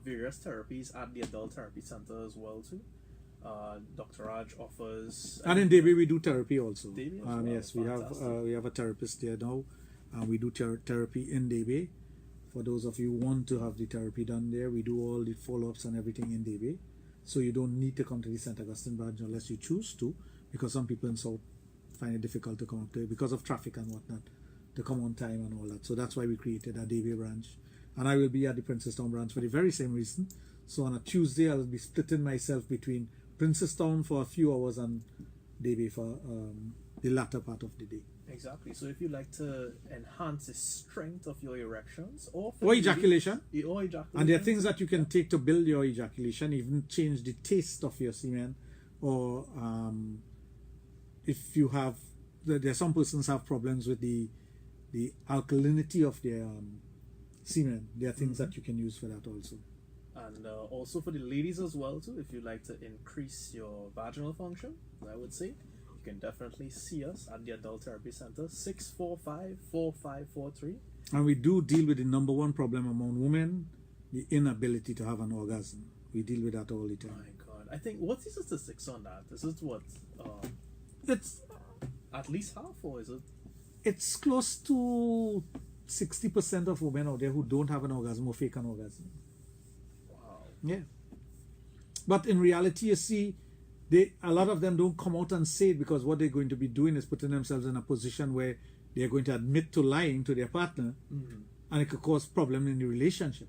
various therapies at the Adult Therapy Center as well, too. Dr. Raj offers... And in Debe we do therapy also. Debe as well, Yes, fantastic. we have a therapist there now. We do therapy in Debe. For those of you who want to have the therapy done there, we do all the follow-ups and everything in Debe. So you don't need to come to the St. Augustine branch unless you choose to, because some people in South find it difficult to come up there because of traffic and whatnot, to come on time and all that. So that's why we created a Debe branch. And I will be at the Princestown branch for the very same reason. So on a Tuesday, I'll be splitting myself between Princestown for a few hours and Debe for the latter part of the day. Exactly. So if you like to enhance the strength of your erections or Ejaculation. or ejaculation, And there are things that you can take to build your ejaculation, even change the taste of your semen, or if you have, there are some persons have problems with the alkalinity of their semen. There are things that you can use for that also. And also for the ladies as well too, if you like to increase your vaginal function, I would say you can definitely see us at the Adult Therapy Center, 645-4543. And we do deal with the number one problem among women, the inability to have an orgasm. We deal with that all the time. My God, I think what's the statistics on that? This is what It's at least half, or is it? it's close to 60% of women out there who don't have an orgasm or fake an orgasm. Wow. Yeah. But in reality, you see, a lot of them don't come out and say it, because what they're going to be doing is putting themselves in a position where they're going to admit to lying to their partner, and it could cause problem in the relationship.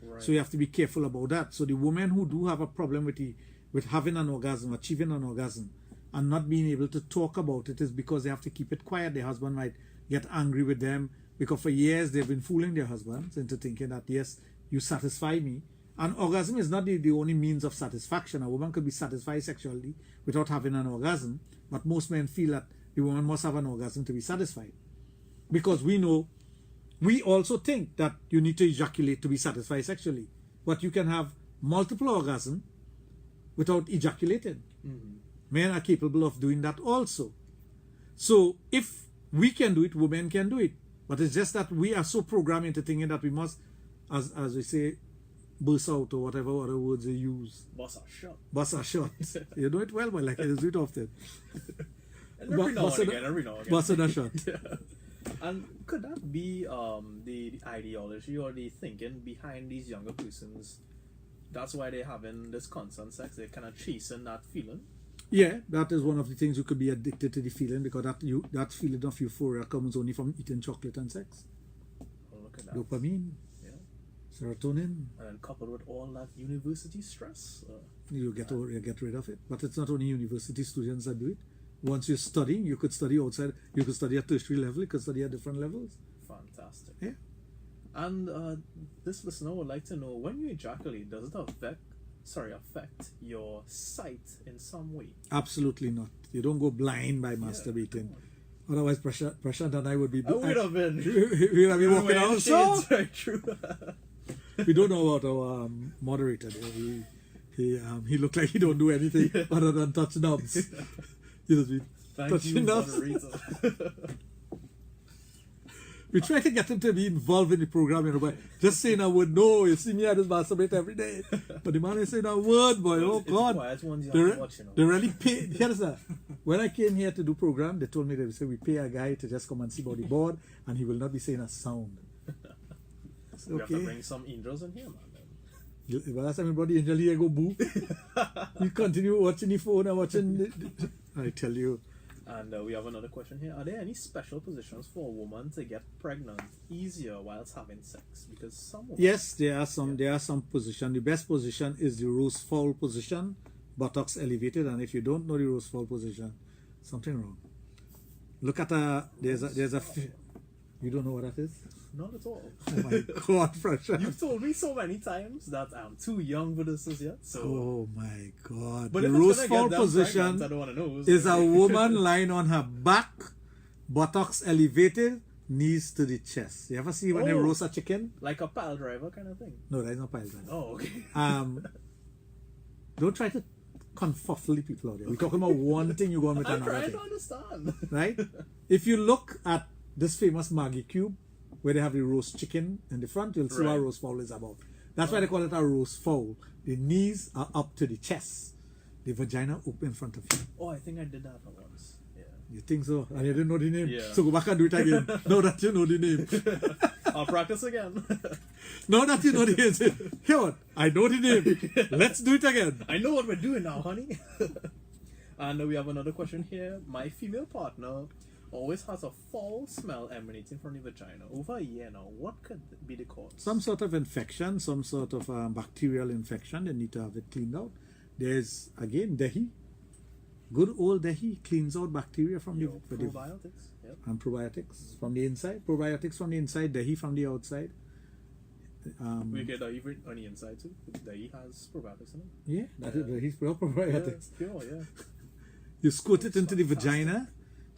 Right. So you have to be careful about that. So the women who do have a problem with having an orgasm, achieving an orgasm, and not being able to talk about it, is because they have to keep it quiet. Their husband might get angry with them, because for years they've been fooling their husbands into thinking that, yes, you satisfy me. And orgasm is not the only means of satisfaction. A woman could be satisfied sexually without having an orgasm, but most men feel that the woman must have an orgasm to be satisfied. Because we also think that you need to ejaculate to be satisfied sexually. But you can have multiple orgasms without ejaculating. Men are capable of doing that also. So if we can do it, women can do it. But it's just that we are so programmed into thinking that we must, as we say, burst out, or whatever other words they use. Bust a shot. Bust a shot. You do it well, but like I do it often. And every now and again. Bust a shot. And could that be the ideology or the thinking behind these younger persons? That's why they're having this constant sex. They're kind of chasing that feeling. Yeah, that is one of the things. You could be addicted to the feeling, because that feeling of euphoria comes only from eating chocolate and sex. Oh, look at that. Dopamine, Yeah. serotonin. And then coupled with all that university stress. You get rid of it. But it's not only university students that do it. Once you're studying, you could study outside. You could study at tertiary level. You could study at different levels. Fantastic. Yeah. And this listener would like to know, when you ejaculate, does it affect your sight in some way? Absolutely not. You don't go blind by masturbating. Otherwise, Prashant and I would be. I would have been. We would have been walking out. So very true. we don't know about our moderator. He looked like he don't do anything other than touch knobs. He just be touching knobs. We try to get him to be involved in the program, but just saying a word, no, you see me, I just masturbate every day. But the man is saying a word, boy, oh God. They really pay. Here's that. When I came here to do program, they told me, they say, we pay a guy to just come and see bodyboard, and he will not be saying a sound. So, we have to bring some angels in here, man. But last time everybody angel here go boo. You continue watching the phone and watching I tell you. And we have another question here. Are there any special positions for a woman to get pregnant easier whilst having sex? Because some women... Yes, there are some. There are some positions. The best position is the rose fowl position, buttocks elevated. And if you don't know the rose fowl position, something wrong. Look at there's a. You don't know what that is? Not at all. Oh my God, Prashant. You've told me so many times that I'm too young for this as yet. So. Oh my God. But the rose fowl position is a woman lying on her back, buttocks elevated, knees to the chest. You ever see when they roast a chicken? Like a pile driver kind of thing? No, that is not pile driver. Oh, okay. Don't try to confuffle the people out there. We're talking about one thing, you go on with another I'm thing. trying to understand. Right? If you look at this famous Maggie Cube, where they have the roast chicken in the front, you'll see what a roast fowl is about. That's why they call it a roast fowl. The knees are up to the chest. The vagina open in front of you. Oh, I think I did that once. Yeah. You think so? And you didn't know the name? Yeah. So go back and do it again. Now that you know the name. I'll practice again. Now that you know the name, say, here what? I know the name. Let's do it again. I know what we're doing now, honey. And we have another question here. My female partner always has a foul smell emanating from the vagina. Over a year now, what could be the cause? Some sort of infection, some sort of bacterial infection. They need to have it cleaned out. There's, again, dahi. Good old dahi cleans out bacteria from the probiotics. Yep. And probiotics from the inside. Probiotics from the inside, dahi from the outside. We get dahi on the inside too. Dahi has probiotics in it. Yeah, dahi's pure probiotics. Yeah, pure, yeah. You squirt it into the vagina.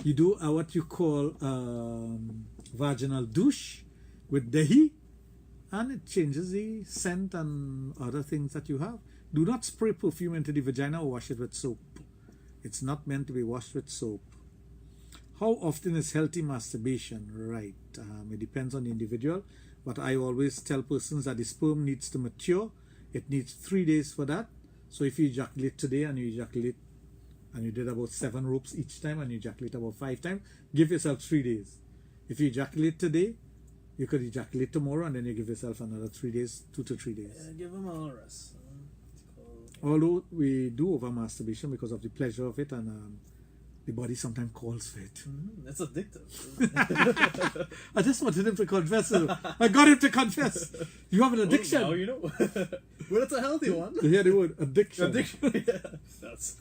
You do what you call vaginal douche with dahi, and it changes the scent and other things that you have. Do not spray perfume into the vagina or wash it with soap. It's not meant to be washed with soap. How often is healthy masturbation? Right. It depends on the individual, but I always tell persons that the sperm needs to mature. It needs 3 days for that. So if you ejaculate today and you ejaculate and you did about 7 ropes each time and you ejaculate about 5 times, give yourself 3 days. If you ejaculate today, you could ejaculate tomorrow, and then you give yourself another 3 days, 2 to 3 days. Yeah, give them a little rest. It's called- Although we do over masturbation because of the pleasure of it, and the body sometimes calls for it. It's addictive. I just wanted him to confess. I got him to confess. You have an addiction. Now you know. Well, it's a healthy one. You hear the word addiction. Addiction. Yeah, that's.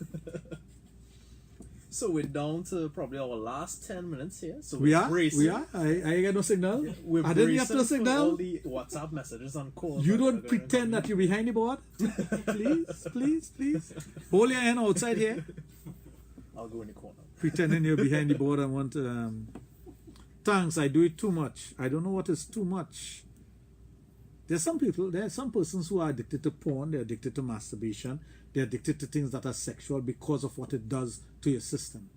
So we're down to probably our last 10 minutes here. So We we're are. bracing. We are. I get no signal. We're I didn't get bracing no for signal. all the WhatsApp messages on calls. You that are don't going pretend that you're behind the board. Please. Hold your hand outside here. I'll go in the corner. Pretending you're behind the board and want thanks, I do it too much. I don't know what is too much. There are some persons who are addicted to porn, they're addicted to masturbation, they're addicted to things that are sexual because of what it does to your system.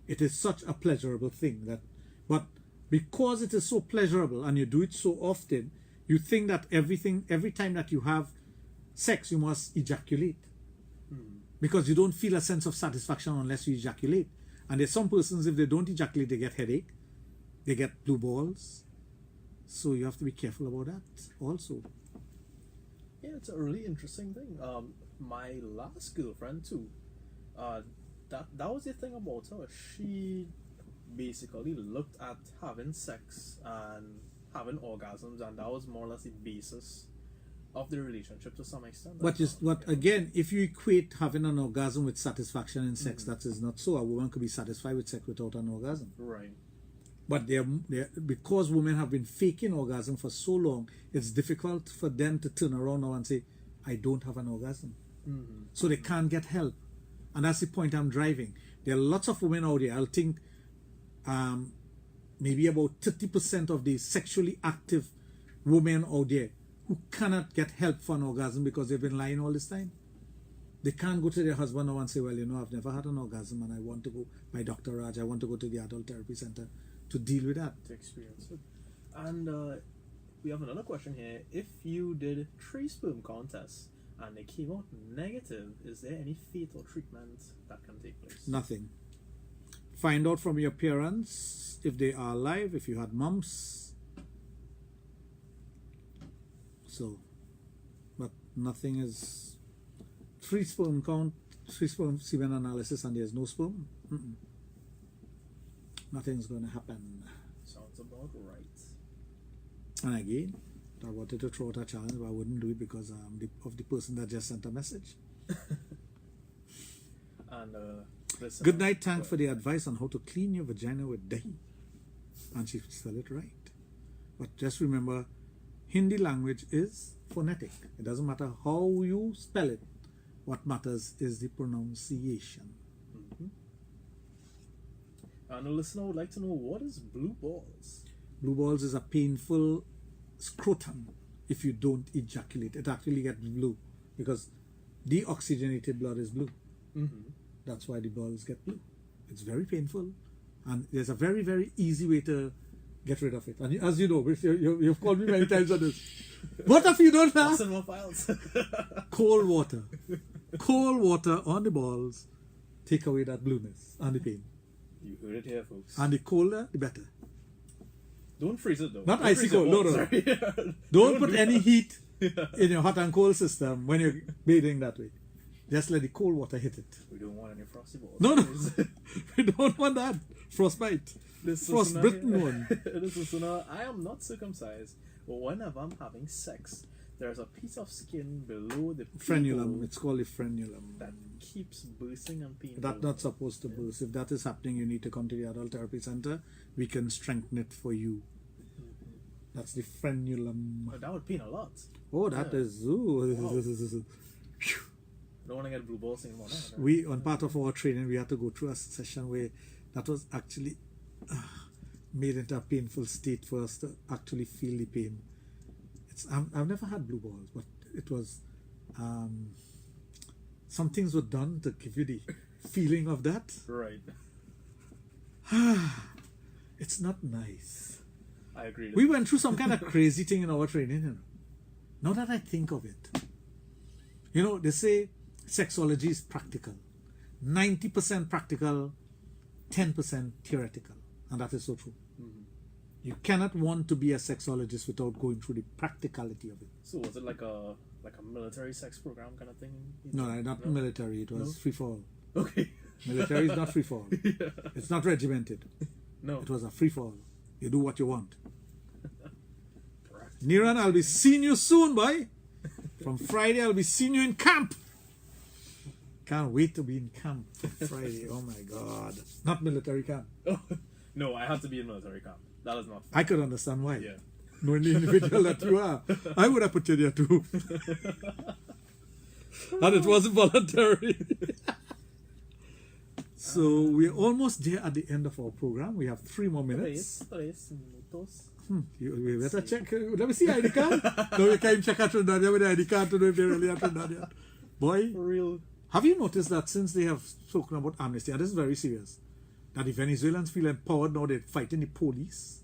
It is such a pleasurable thing but because it is so pleasurable and you do it so often, you think that every time that you have sex, you must ejaculate. Because you don't feel a sense of satisfaction unless you ejaculate. And there's some persons, if they don't ejaculate, they get headache, they get blue balls. So you have to be careful about that also. Yeah, it's a really interesting thing. My last girlfriend too. That was the thing about her. She basically looked at having sex and having orgasms, and that was more or less the basis of the relationship to some extent. Again, if you equate having an orgasm with satisfaction in sex, that is not so. A woman could be satisfied with sex without an orgasm. Right. But because women have been faking orgasm for so long, it's difficult for them to turn around now and say, I don't have an orgasm. So they can't get help. And that's the point I'm driving. There are lots of women out there. I'll think maybe about 30% of the sexually active women out there who cannot get help for an orgasm because they've been lying all this time. They can't go to their husband now and say, well, I've never had an orgasm and I want to go, by Dr. Raj, I want to go to the adult therapy center to deal with that. To experience it. And we have another question here. If you did 3 sperm contests and they came out negative, is there any fatal treatment that can take place? Nothing. Find out from your parents if they are alive, if you had mumps. So, but nothing is 3 sperm count, 3 sperm semen analysis, and there's no sperm. Nothing's going to happen. Sounds about right. And again, I wanted to throw out a challenge, but I wouldn't do it because of the person that just sent a message. And listen, Good night, thanks for the advice on how to clean your vagina with dahi. And she spelled it right. But just remember, Hindi language is phonetic. It doesn't matter how you spell it. What matters is the pronunciation. And a listener would like to know, what is blue balls? Blue balls is a painful scrotum if you don't ejaculate. It actually gets blue because deoxygenated blood is blue. That's why the balls get blue. It's very painful, and there's a very, very easy way to get rid of it. And as you know, you've called me many times on this. What if you don't have Send more files. cold water? Cold water on the balls take away that blueness and the pain. You heard it here, folks. And the colder, the better. Don't freeze it though. Not Don't icy freeze cold, it. no, no. Sorry. Don't put do any that. heat in your hot and cold system when you're bathing that way. Just let the cold water hit it. We don't want any frosty balls. No, we don't want that. Frostbite. This Frostbitten one. This is I am not circumcised, but whenever I'm having sex, there's a piece of skin below the Frenulum. pupil It's called a frenulum. that keeps bursting and painful. That's not supposed to burst. If that is happening, you need to come to the adult therapy center. We can strengthen it for you. That's the frenulum. That would pain a lot. Oh, that Yeah. is. Ooh. Wow. I don't want to get blue balls anymore. No, We, on part of our training, we had to go through a session where that was actually made into a painful state for us to actually feel the pain. I've never had blue balls, but it was some things were done to give you the feeling of that. Right. It's not nice. I agree. We went through some kind of crazy thing in our training, you know. Now that I think of it, you know, they say sexology is practical. 90% practical, 10% theoretical. And that is so true. You cannot want to be a sexologist without going through the practicality of it. So was it like a military sex program kind of thing? No, not military. It was No? free for all. Okay. Military is not free for all. Yeah. It's not regimented. No. It was a free for all. You do what you want. Niran, I'll be seeing you soon, boy. From Friday, I'll be seeing you in camp. Can't wait to be in camp Friday. Oh my God. Not military camp. Oh, no, I had to be in military camp. That is not fun. I could understand why. Yeah. Knowing the individual that you are, I would have put you there too. And it wasn't voluntary. So we're almost there at the end of our program. We have 3 more minutes. Tres minutos. You better check. Let me see ID card. No, you can't check out Trinidad with the ID card to know if they're really at Trinidad. Boy, For real. have you noticed that since they have spoken about amnesty, and this is very serious, that the Venezuelans feel empowered now, they're fighting the police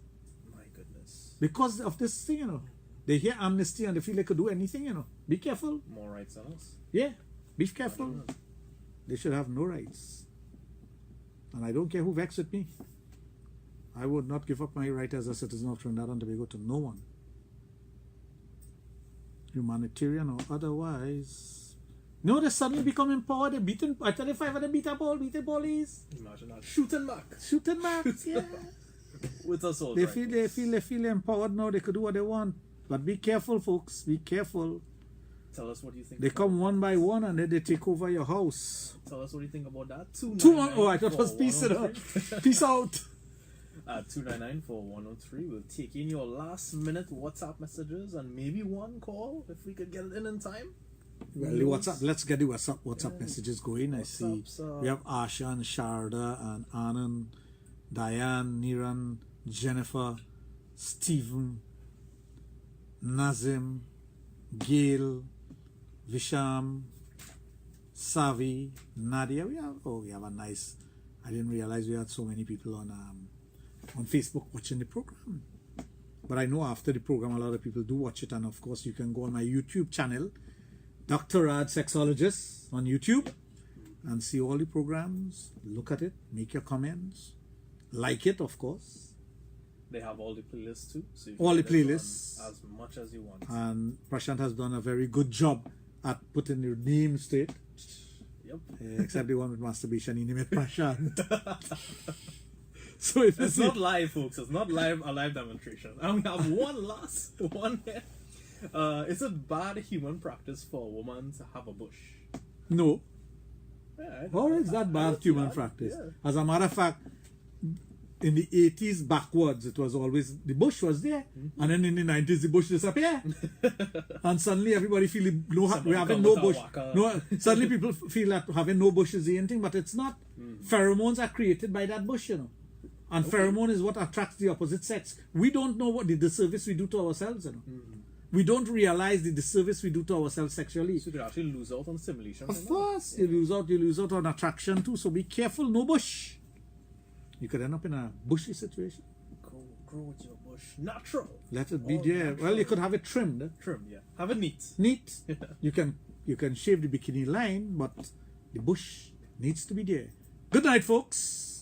My goodness. because of this thing, you know. They hear amnesty and they feel they could do anything, you know. Be careful. More rights than us. Yeah, be careful. They should have no rights. And I don't care who vexed with me. I would not give up my right as a citizen of Trinidad and Tobago to no one. Humanitarian or otherwise. No, they suddenly become empowered. They're beating, I tell you, 5 of them beat the police. Imagine that. Shooting back. Shooting maps, yeah. With us all. They feel empowered now. They could do what they want. But be careful, folks. Be careful. Tell us what you think. They about come one by one and then they take over your house. Tell us what you think about that. 2 Oh, I thought it was peace. Peace out. 299 for 103. We'll take in your last minute WhatsApp messages and maybe one call if we could get it in time. Well, the WhatsApp. Let's get the WhatsApp Yeah. messages going. I see. WhatsApps, We have Asha and Sharda and Anand, Diane, Niran, Jennifer, Stephen, Nazim, Gail, Visham, Savi, Nadia. We have a nice. I didn't realize we had so many people on Facebook watching the program. But I know after the program, a lot of people do watch it, and of course, you can go on my YouTube channel, Dr. Rad Sexologist on YouTube, and see all the programs. Look at it, make your comments, like it, of course. They have all the playlists too. So you All the can get it on playlists. as much as you want. And Prashant has done a very good job at putting your names to it. Yep. Except the one with masturbation, he named it Prashant. So if It's not live, folks. It's not live a live demonstration. And we have one last one here. Is it bad human practice for a woman to have a bush? no, Yeah, how is that I bad don't see human that. practice? Yeah. As a matter of fact, in the 80s backwards, it was always the bush was there, and then in the 90s the bush disappeared, and suddenly everybody feel we're having come no with a bush. waka. No, suddenly people feel that having no bush is the end thing, but it's not. Pheromones are created by that bush, you know, and pheromone is what attracts the opposite sex. We don't know what the disservice we do to ourselves, you know. We don't realize the disservice we do to ourselves sexually. So you could actually lose out on stimulation. Of course, you lose out on attraction too. So be careful, no bush. You could end up in a bushy situation. Grow with your bush. Natural. Let it be All there. natural. Well, you could have it trimmed. Trim, yeah. Have it neat. Neat. You can shave the bikini line, but the bush needs to be there. Good night, folks.